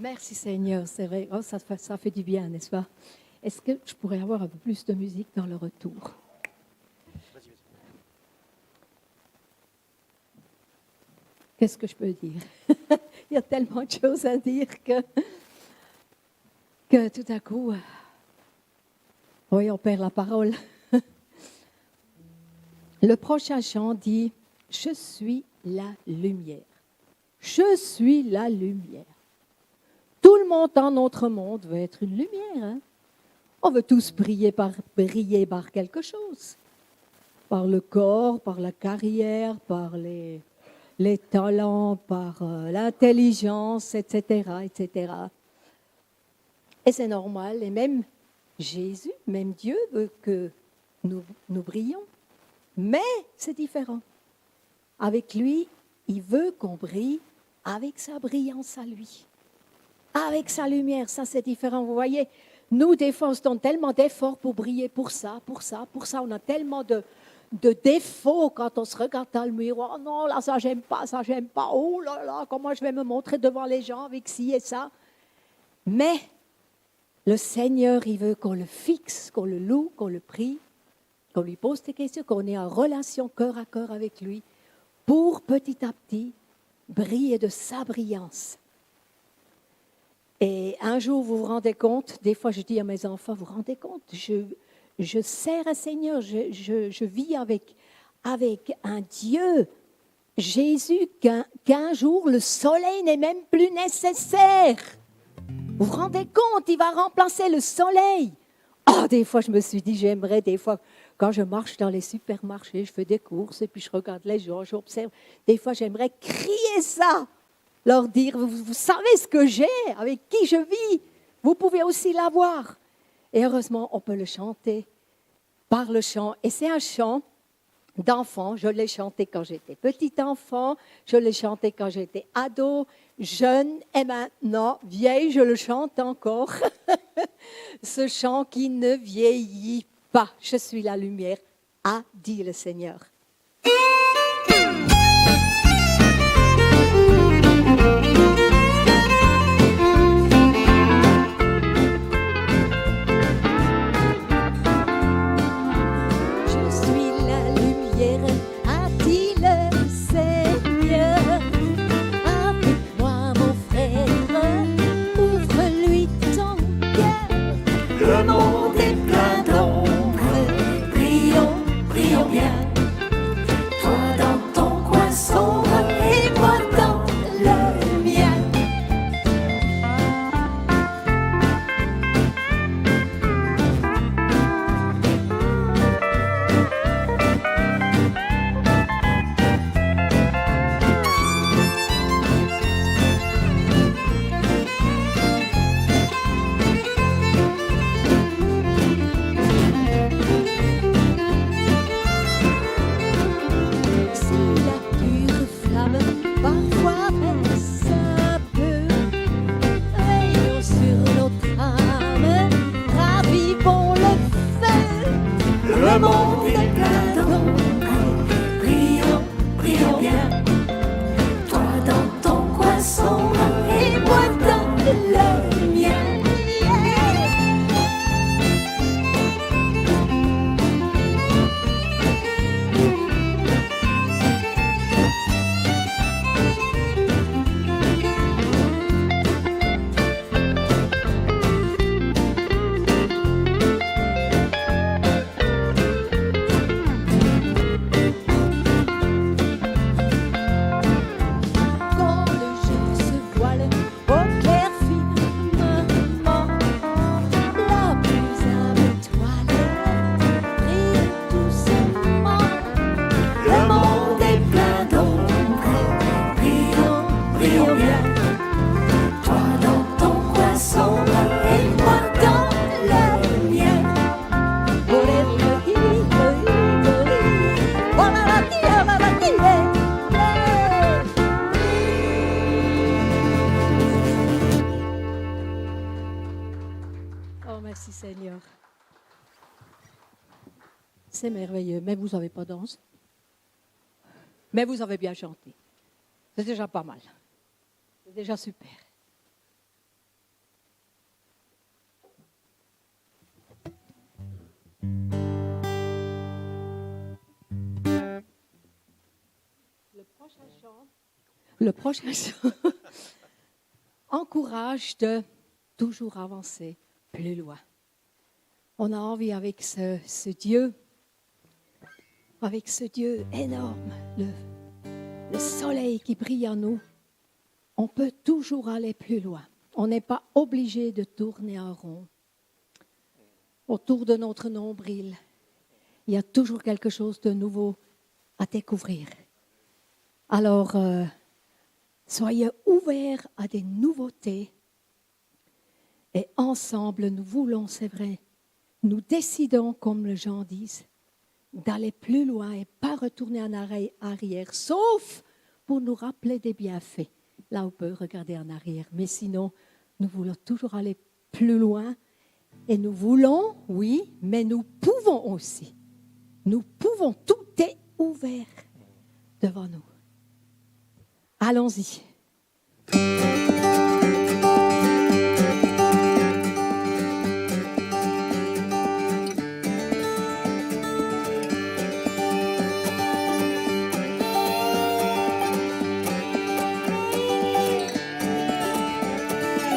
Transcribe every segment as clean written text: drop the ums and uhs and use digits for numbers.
Merci Seigneur, c'est vrai. Oh, ça fait du bien, n'est-ce pas? Est-ce que je pourrais avoir un peu plus de musique dans le retour? Qu'est-ce que je peux dire? Il y a tellement de choses à dire que tout à coup, oui, on perd la parole. Le prochain chant dit « Je suis la lumière ». Je suis la lumière. Tout le monde dans notre monde veut être une lumière. Hein? On veut tous briller par quelque chose. Par le corps, par la carrière, par les talents, par l'intelligence, etc., etc. Et c'est normal. Et même Jésus, même Dieu veut que nous brillions. Mais c'est différent. Avec lui, il veut qu'on brille avec sa brillance à lui. Avec sa lumière, ça c'est différent. Vous voyez, nous, des fois, on se donne tellement d'efforts pour briller pour ça, pour ça, pour ça. On a tellement de défauts quand on se regarde dans le miroir. Oh non, là, ça, j'aime pas, ça, j'aime pas. Oh là là, comment je vais me montrer devant les gens avec ci et ça. Mais le Seigneur, il veut qu'on le fixe, qu'on le loue, qu'on le prie, qu'on lui pose des questions, qu'on ait en relation cœur à cœur avec lui pour petit à petit briller de sa brillance. Et un jour, vous vous rendez compte, des fois je dis à mes enfants, vous vous rendez compte, je sers un Seigneur, je vis avec un Dieu, Jésus, qu'un jour le soleil n'est même plus nécessaire. Vous vous rendez compte, il va remplacer le soleil. Oh, des fois je me suis dit, j'aimerais, des fois, quand je marche dans les supermarchés, je fais des courses et puis je regarde les gens, j'observe, des fois j'aimerais crier ça. Leur dire, vous savez ce que j'ai, avec qui je vis, vous pouvez aussi l'avoir. Et heureusement, on peut le chanter par le chant. Et c'est un chant d'enfant, je l'ai chanté quand j'étais petit enfant, je l'ai chanté quand j'étais ado, jeune et maintenant vieille, je le chante encore. Ce chant qui ne vieillit pas. Je suis la lumière, a dit le Seigneur. Seigneur. C'est merveilleux, mais vous n'avez pas dansé. Mais vous avez bien chanté. C'est déjà pas mal. C'est déjà super. prochain chant encourage de toujours avancer plus loin. On a envie avec ce Dieu énorme, le soleil qui brille en nous, on peut toujours aller plus loin. On n'est pas obligé de tourner en rond. Autour de notre nombril, il y a toujours quelque chose de nouveau à découvrir. Alors, soyez ouverts à des nouveautés et ensemble, nous voulons, c'est vrai, nous décidons, comme les gens disent, d'aller plus loin et pas retourner en arrière, sauf pour nous rappeler des bienfaits. Là, on peut regarder en arrière, mais sinon, nous voulons toujours aller plus loin. Et nous voulons, oui, mais nous pouvons aussi. Nous pouvons, tout est ouvert devant nous. Allons-y.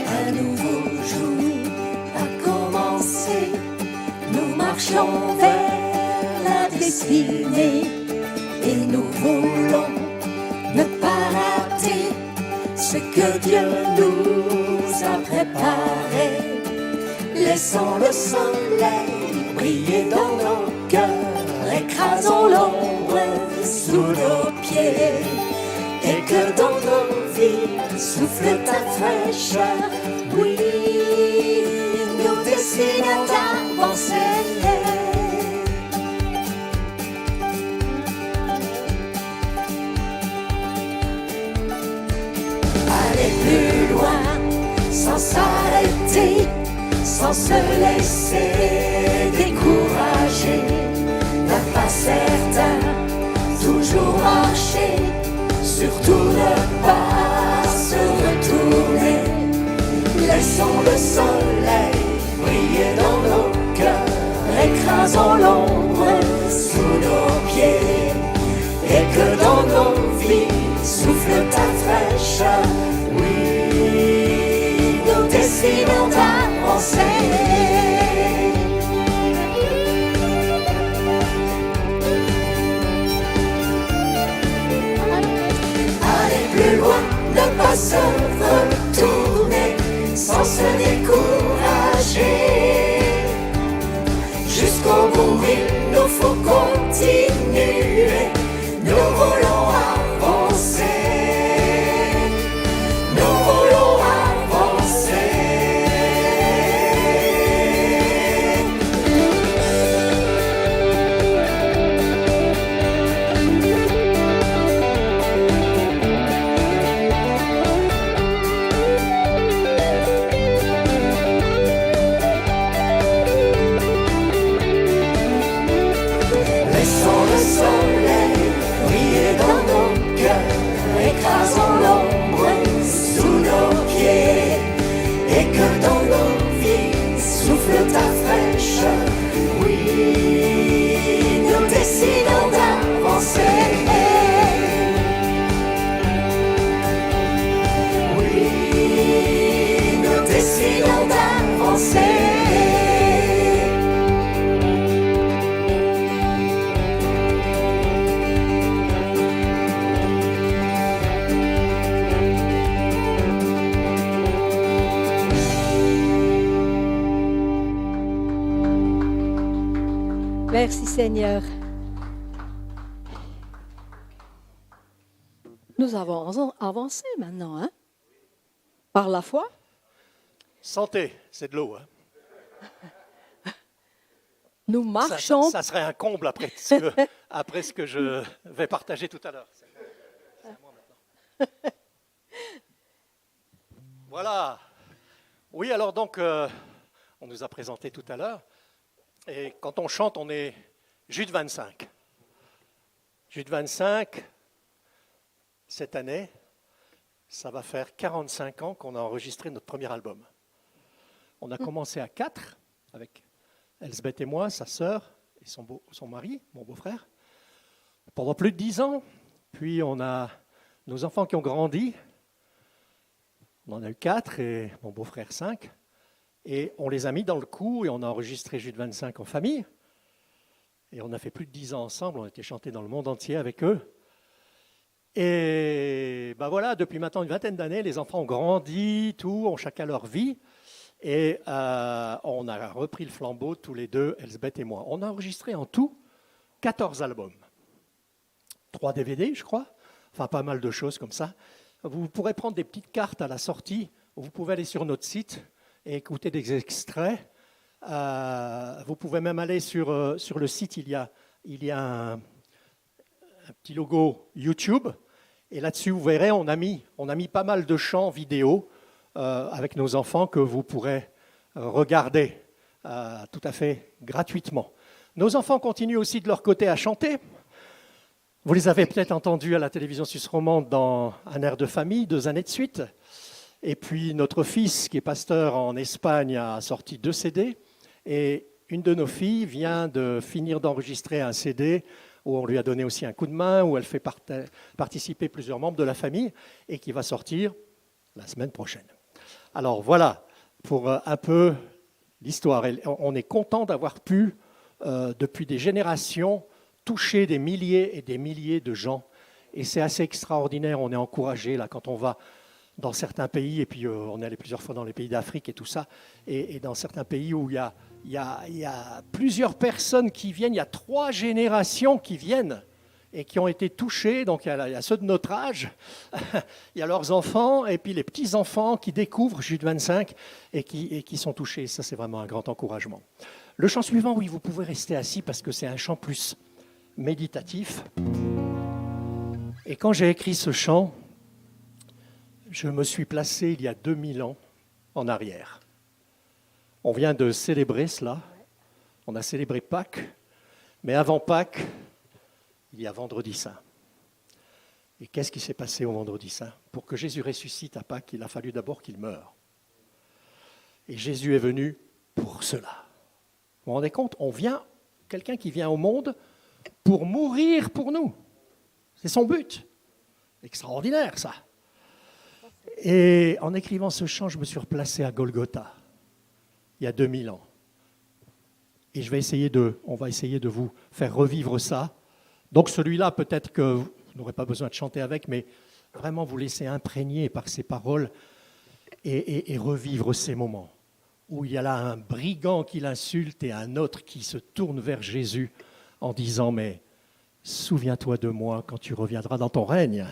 Un nouveau jour a commencé, nous marchons vers la destinée et nous voulons ne pas rater ce que Dieu nous a préparé. Laissons le soleil briller dans nos cœurs, écrasons l'ombre sous nos pieds et que dans nos vies souffle ta fraîcheur. Oui, nous décidons d'avancer. Aller plus loin, sans s'arrêter, sans se laisser décourager. D'un pas certain, toujours marcher, surtout ne pas se retourner. Laissons le soleil briller dans nos cœurs, écrasons l'ombre sous nos pieds et que dans nos vies souffle ta fraîcheur. Oui, nous décidons d'avancer. Aller plus loin, ne pas se retourner, sans se décourager. Jusqu'au bout, il nous faut continuer. Nous voulons avancer. Nous voulons avancer. Laissons le soleil briller dans nos cœurs, écrasons l'ombre sous nos pieds et que dans nos vies souffle ta fraîcheur. Oui, nous décidons d'avancer. Oui, nous décidons d'avancer. Merci Seigneur. Nous avons avancé maintenant, hein? Par la foi. Santé, c'est de l'eau. Hein. Nous marchons. Ça serait un comble après ce que je vais partager tout à l'heure. C'est à moi maintenant. Voilà. Oui, alors donc, on nous a présenté tout à l'heure. Et quand on chante, on est Jude 25. Jude 25, cette année, ça va faire 45 ans qu'on a enregistré notre premier album. On a commencé à 4, avec Elsbeth et moi, sa sœur et son mari, mon beau-frère, pendant plus de 10 ans. Puis on a Nos enfants qui ont grandi, on en a eu 4 et mon beau-frère 5, et on les a mis dans le coup et on a enregistré Jude 25 en famille. Et on a fait plus de 10 ans ensemble, on a été chantés dans le monde entier avec eux. Et ben voilà, depuis maintenant une vingtaine d'années, les enfants ont grandi, tout, ont chacun leur vie. Et on a repris le flambeau tous les deux, Elsbeth et moi. On a enregistré en tout 14 albums. 3 DVD, je crois. Enfin, pas mal de choses comme ça. Vous pourrez prendre des petites cartes à la sortie. Vous pouvez aller sur notre site et écouter des extraits. Vous pouvez même aller sur le site. Il y a un petit logo YouTube. Et là-dessus, vous verrez, on a mis pas mal de chants vidéo avec nos enfants que vous pourrez regarder tout à fait gratuitement. Nos enfants continuent aussi de leur côté à chanter. Vous les avez peut-être entendus à la télévision suisse romande dans Un air de famille, 2 années de suite. Et puis notre fils, qui est pasteur en Espagne, a sorti 2 CD. Et une de nos filles vient de finir d'enregistrer un CD où on lui a donné aussi un coup de main, où elle fait participer plusieurs membres de la famille et qui va sortir la semaine prochaine. Alors voilà pour un peu l'histoire. On est content d'avoir pu, depuis des générations, toucher des milliers et des milliers de gens. Et c'est assez extraordinaire. On est encouragé là quand on va dans certains pays, et puis on est allé plusieurs fois dans les pays d'Afrique et tout ça, et dans certains pays où il y a plusieurs personnes qui viennent, il y a 3 générations qui viennent et qui ont été touchées. Donc il y a ceux de notre âge, il y a leurs enfants, et puis les petits-enfants qui découvrent Jude 25 et qui sont touchés. Ça, c'est vraiment un grand encouragement. Le chant suivant, oui, vous pouvez rester assis parce que c'est un chant plus méditatif. Et quand j'ai écrit ce chant, je me suis placé il y a 2000 ans en arrière. On vient de célébrer cela. On a célébré Pâques. Mais avant Pâques, il y a Vendredi Saint. Et qu'est-ce qui s'est passé au Vendredi Saint? Pour que Jésus ressuscite à Pâques, il a fallu d'abord qu'il meure. Et Jésus est venu pour cela. Vous vous rendez compte? Quelqu'un qui vient au monde pour mourir pour nous. C'est son but. Extraordinaire, ça. Et en écrivant ce chant, je me suis replacé à Golgotha, il y a 2000 ans. Et on va essayer de vous faire revivre ça. Donc celui-là, peut-être que vous n'aurez pas besoin de chanter avec, mais vraiment vous laisser imprégner par ces paroles et revivre ces moments où il y a là un brigand qui l'insulte et un autre qui se tourne vers Jésus en disant « Mais souviens-toi de moi quand tu reviendras dans ton règne. »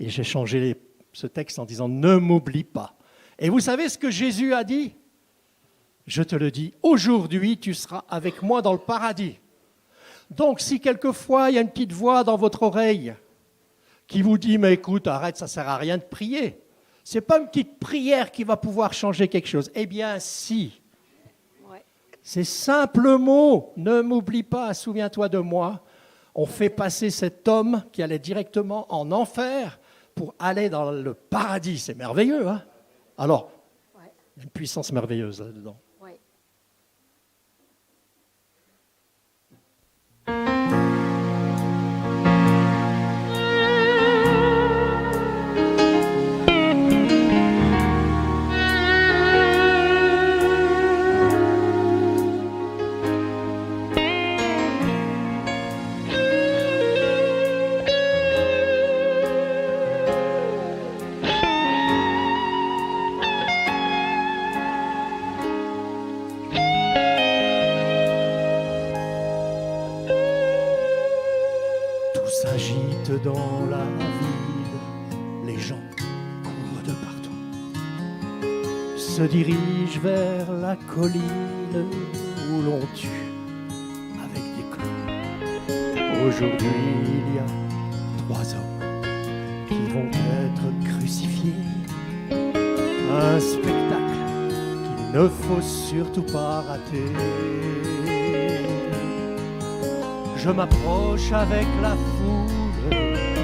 Et j'ai changé ce texte en disant « Ne m'oublie pas ». Et vous savez ce que Jésus a dit? Je te le dis, aujourd'hui tu seras avec moi dans le paradis. Donc si quelquefois il y a une petite voix dans votre oreille qui vous dit « Mais écoute, arrête, ça ne sert à rien de prier ». Ce n'est pas une petite prière qui va pouvoir changer quelque chose. Eh bien si. Ouais. Ces simples mots, ne m'oublie pas, souviens-toi de moi, on fait passer cet homme qui allait directement en enfer pour aller dans le paradis. C'est merveilleux, hein? Alors, ouais. Il y a une puissance merveilleuse là-dedans. Ouais. Dans la ville, les gens courent de partout, se dirigent vers la colline où l'on tue avec des clous. Aujourd'hui, il y a 3 hommes qui vont être crucifiés. Un spectacle qu'il ne faut surtout pas rater. Je m'approche avec la foule,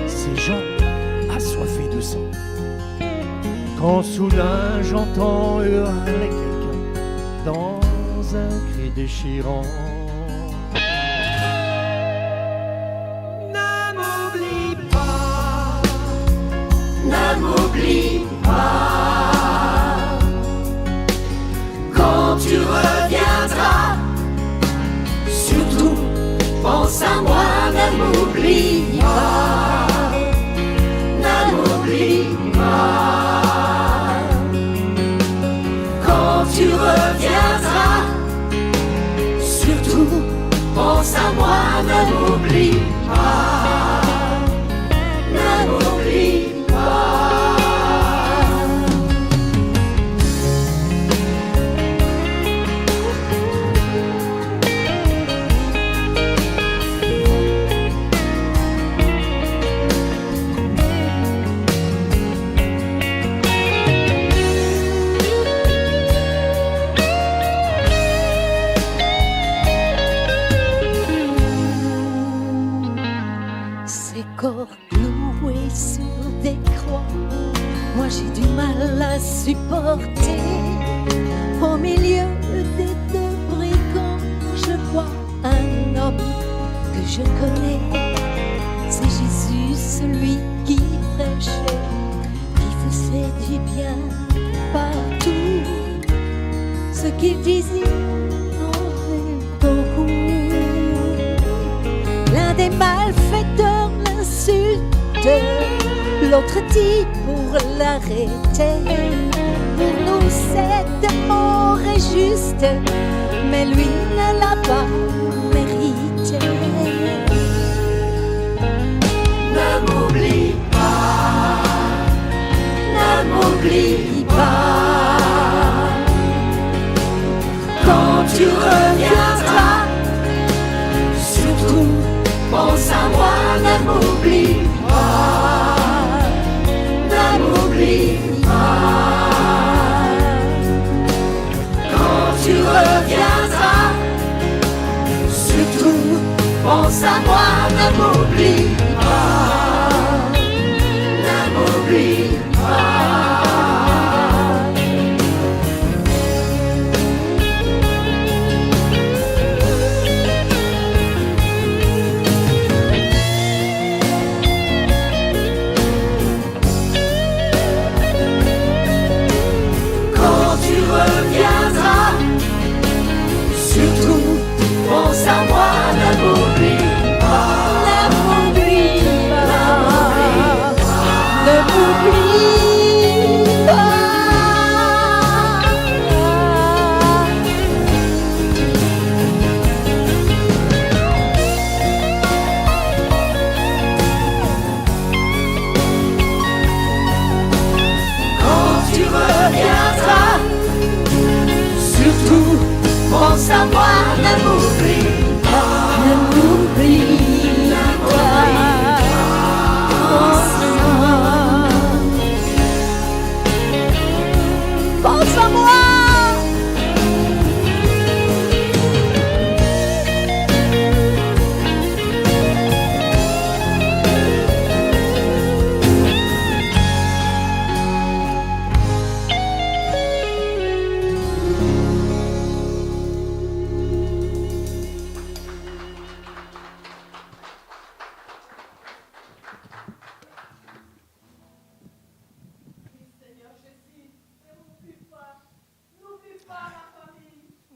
ces gens assoiffés de sang, quand soudain j'entends hurler quelqu'un dans un cri déchirant. Ne m'oublie pas, ne m'oublie pas, ne m'oublie pas. Quand tu reviendras, surtout pense à moi, ne m'oublie pas, ne m'oublie pas. Ces corps cloués sur des croix, moi j'ai du mal à supporter. Au milieu des deux brigands, je vois un homme que je connais. C'est Jésus, celui qui prêchait, qui faisait du bien partout. Ce qu'il disait en fait beaucoup. L'un des malfaiteurs l'insulte, l'autre dit pour l'arrêter. Pour nous cette mort est juste, mais lui ne l'a pas mérité. Ne m'oublie pas, ne m'oublie pas. Quand tu reviendras, surtout pense à moi, ne m'oublie pas, ne m'oublie pas. Quand tu reviendras, surtout pense à moi, ne m'oublie pas, ne m'oublie pas. Reviendra, surtout pense à moi, ne m'oublie pas, ne m'oublie pas, ne m'oublie pas. Quand tu reviendras, surtout pense à moi, ne m'oublie pas, ne m'oublie pas. Pense à moi.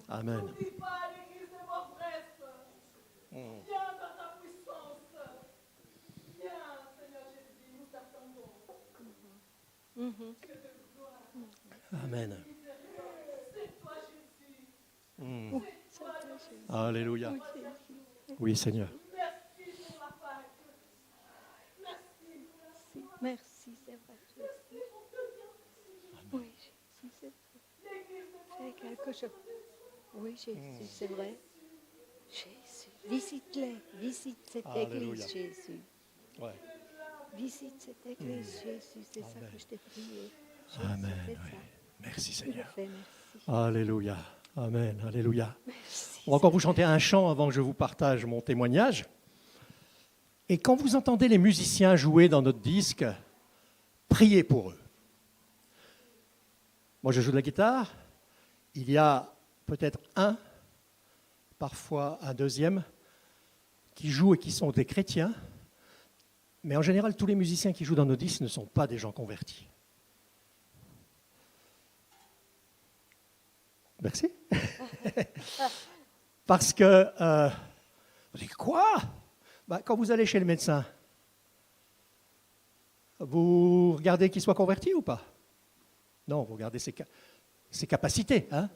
Amen. N'oublie pas l'église de Maubresse. Viens dans ta puissance. Viens, Seigneur Jésus, nous t'attendons. Dieu de gloire. Amen. C'est toi, Jésus. C'est toi, Jésus. Alléluia. Oui, Seigneur. Merci pour la Pâque. Merci. Merci, c'est vrai. Merci pour te dire. Oui, Jésus, c'est vrai. L'église de C'est quelque chose. Oui, Jésus, c'est vrai. Jésus, visite-les, visite cette Alléluia. église, Jésus. Ouais. Visite cette église, Jésus, c'est ça Amen. que je t'ai prié. Jésus, Amen. fais Oui. ça. Merci, Tu le Seigneur. fais, merci. Alléluia. Amen. Alléluia. Merci. On va encore vous chanter un chant avant que je vous partage mon témoignage. Et quand vous entendez les musiciens jouer dans notre disque, priez pour eux. Moi, je joue de la guitare. Il y a peut-être un, parfois un deuxième, qui jouent et qui sont des chrétiens. Mais en général, tous les musiciens qui jouent dans nos disques ne sont pas des gens convertis. Merci. Parce que, vous dites quoi? Quand vous allez chez le médecin, vous regardez qu'il soit converti ou pas? Non, vous regardez ses capacités. Hein?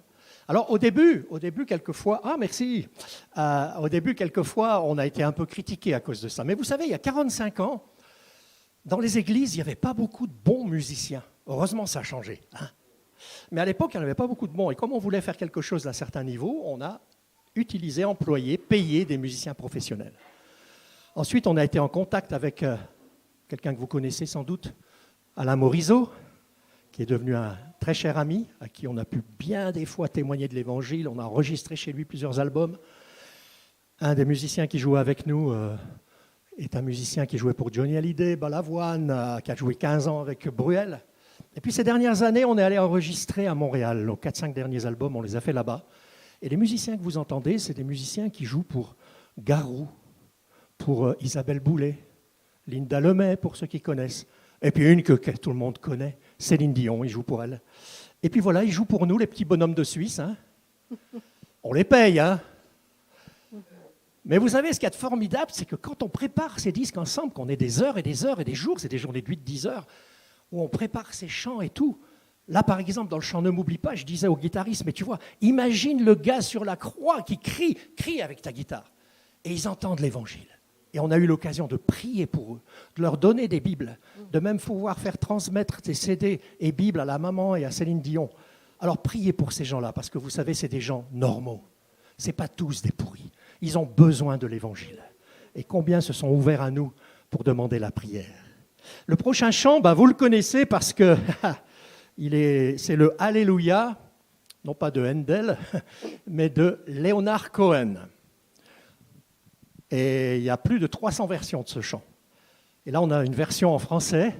Alors au début, quelquefois, merci. Au début, quelquefois, on a été un peu critiqué à cause de ça. Mais vous savez, il y a 45 ans, dans les églises, il n'y avait pas beaucoup de bons musiciens. Heureusement, ça a changé. Hein? Mais à l'époque, il n'y en avait pas beaucoup de bons. Et comme on voulait faire quelque chose d'un certain niveau, on a utilisé, employé, payé des musiciens professionnels. Ensuite, on a été en contact avec quelqu'un que vous connaissez sans doute, Alain Morisot, qui est devenu un très cher ami, à qui on a pu bien des fois témoigner de l'Évangile. On a enregistré chez lui plusieurs albums. Un des musiciens qui jouait avec nous est un musicien qui jouait pour Johnny Hallyday, Balavoine, qui a joué 15 ans avec Bruel. Et puis ces dernières années, on est allé enregistrer à Montréal. Nos 4-5 derniers albums, on les a fait là-bas. Et les musiciens que vous entendez, c'est des musiciens qui jouent pour Garou, pour Isabelle Boulay, Linda Lemay, pour ceux qui connaissent. Et puis une que tout le monde connaît, Céline Dion, il joue pour elle. Et puis voilà, il joue pour nous, les petits bonhommes de Suisse. Hein. On les paye. Hein. Mais vous savez, ce qu'il y a de formidable, c'est que quand on prépare ces disques ensemble, qu'on ait des heures et des heures et des jours, c'est des journées de 8-10 heures, où on prépare ces chants et tout. Là, par exemple, dans le chant « Ne m'oublie pas », je disais au guitariste, mais tu vois, imagine le gars sur la croix qui crie avec ta guitare. Et ils entendent l'Évangile. Et on a eu l'occasion de prier pour eux, de leur donner des Bibles, de même pouvoir faire transmettre des CD et Bibles à la maman et à Céline Dion. Alors priez pour ces gens-là, parce que vous savez, c'est des gens normaux. Ce n'est pas tous des pourris. Ils ont besoin de l'Évangile. Et combien se sont ouverts à nous pour demander la prière. Le prochain chant, vous le connaissez parce que c'est le Alléluia, non pas de Handel, mais de Leonard Cohen. Et il y a plus de 300 versions de ce chant. Et là, on a une version en français,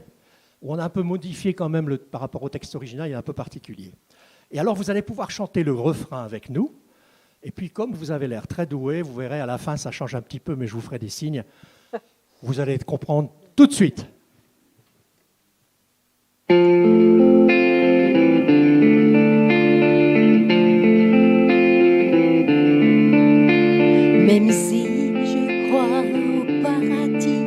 où on a un peu modifié quand même par rapport au texte original, il est un peu particulier. Et alors, vous allez pouvoir chanter le refrain avec nous. Et puis, comme vous avez l'air très doué, vous verrez, à la fin, ça change un petit peu, mais je vous ferai des signes. Vous allez comprendre tout de suite. Même si je crois au paradis,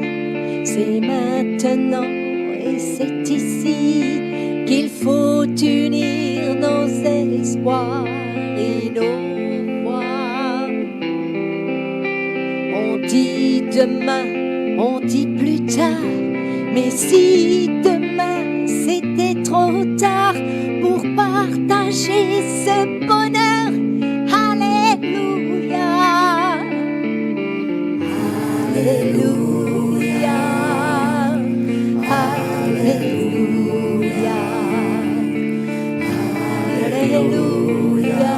c'est maintenant et c'est ici qu'il faut unir nos espoirs et nos voix. On dit demain, on dit plus tard, mais si demain c'était trop tard pour partager ce bonheur, alléluia, alléluia, alléluia, alléluia,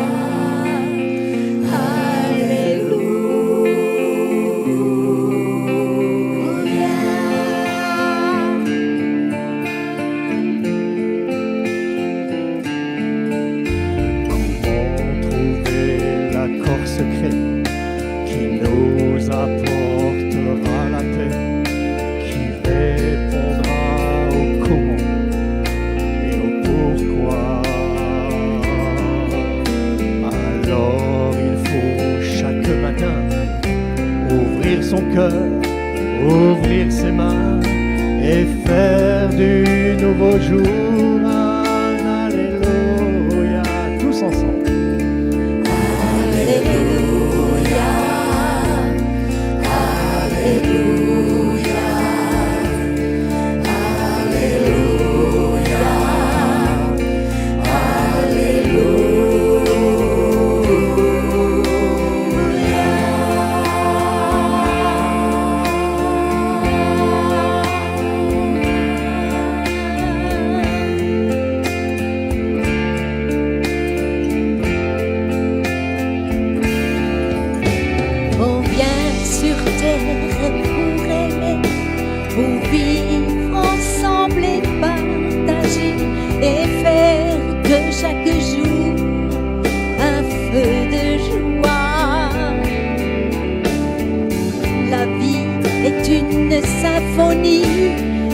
secret qui nous apportera la paix, qui répondra au comment et au pourquoi. Alors il faut chaque matin ouvrir son cœur, ouvrir ses mains et faire du nouveau jour un alléluia, tous ensemble.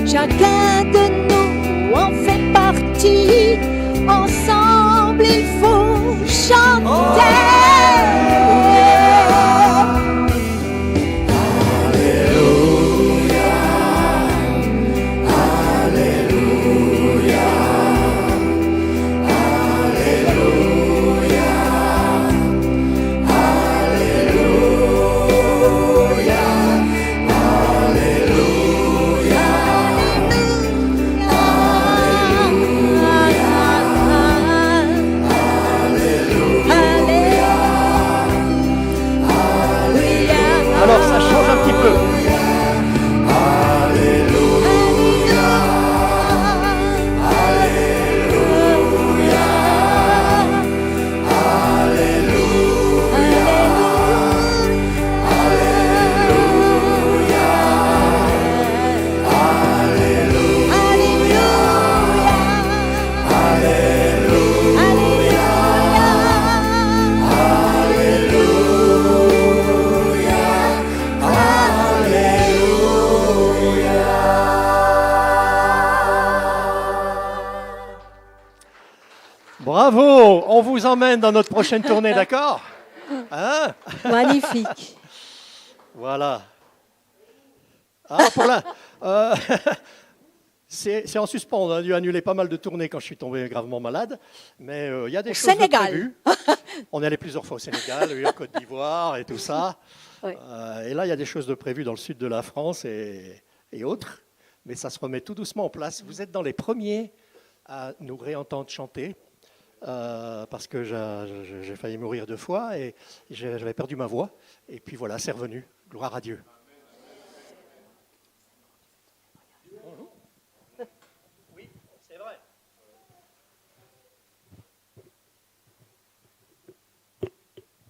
Chacun de nous en fait partie. Ensemble, il faut chanter. Bon, on vous emmène dans notre prochaine tournée, d'accord? Hein? Magnifique. Voilà. Ah, pour là, c'est en suspens. On a dû annuler pas mal de tournées quand je suis tombé gravement malade. Mais il y a des choses de Sénégal. prévues. On est allé plusieurs fois au Sénégal, en Côte d'Ivoire et tout ça. Oui. Et là, il y a des choses de prévues dans le sud de la France et autres. Mais ça se remet tout doucement en place. Vous êtes dans les premiers à nous réentendre chanter. Parce que j'ai failli mourir 2 fois et j'avais perdu ma voix. Et puis voilà, c'est revenu. Gloire à Dieu.